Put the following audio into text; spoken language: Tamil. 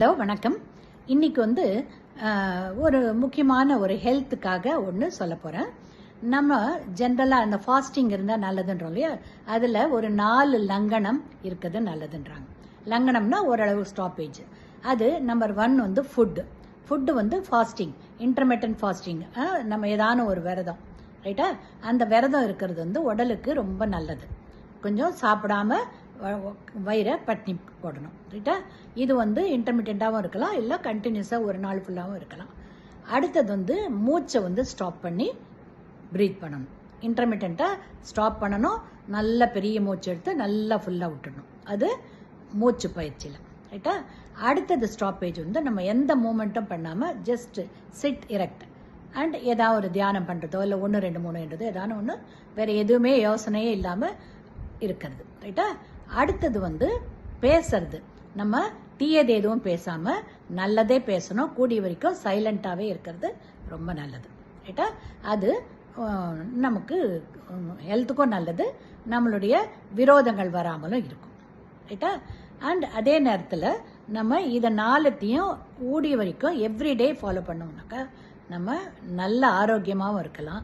ஹலோ வணக்கம். இன்னைக்கு ஒரு முக்கியமான ஒரு ஹெல்த்துக்காக ஒன்று சொல்ல போகிறேன். நம்ம ஜென்ரலாக அந்த ஃபாஸ்டிங் இருந்தால் நல்லதுன்றோம் இல்லையா, அதில் ஒரு 4 லங்கனம் இருக்குது நல்லதுன்றாங்க. லங்கனம்னா ஓரளவு ஸ்டாப்பேஜ். அது number 1 food fasting, intermittent fasting. நம்ம ஏதான ஒரு விரதம், ரைட்டா? அந்த விரதம் இருக்கிறது உடலுக்கு ரொம்ப நல்லது. கொஞ்சம் சாப்பிடாம வயிறை பட்னி போடணும், ரைட்டா? இது இன்டர்மிட்டண்ட்டாகவும் இருக்கலாம், இல்லை கண்டினியூஸாக ஒரு நாள் ஃபுல்லாகவும் இருக்கலாம். அடுத்தது மூச்சை ஸ்டாப் பண்ணி ப்ரீத் பண்ணணும். இன்டர்மிட்டண்ட்டாக ஸ்டாப் பண்ணணும், நல்ல பெரிய மூச்சு எடுத்து நல்லா ஃபுல்லாக விட்டுடணும். அது மூச்சு பயிற்சியில், ரைட்டா? அடுத்தது ஸ்டாப்பேஜ் நம்ம எந்த மூமெண்ட்டும் பண்ணாமல் ஜஸ்ட் சிட் எரெக்ட் அண்ட் ஏதாவது ஒரு தியானம் பண்ணுறதோ இல்லை 1 2 3 என்றதோ ஏதாவது ஒன்று, வேறு எதுவுமே யோசனையே இல்லாமல் இருக்கிறது, ரைட்டா? அடுத்தது பேசுறது. நம்ம தீயது எதுவும் பேசாமல் நல்லதே பேசணும். கூடிய வரைக்கும் சைலண்ட்டாகவே இருக்கிறது ரொம்ப நல்லது, ரைட்டா? அது நமக்கு ஹெல்த்துக்கும் நல்லது, நம்மளுடைய விரோதங்கள் வராமலும் இருக்கும், ரைட்டா? அண்ட் அதே நேரத்தில் நம்ம இதை 4த்தையும் கூடிய வரைக்கும் எவ்ரிடே ஃபாலோ பண்ணோம்னாக்கா நம்ம நல்ல ஆரோக்கியமாகவும் இருக்கலாம்.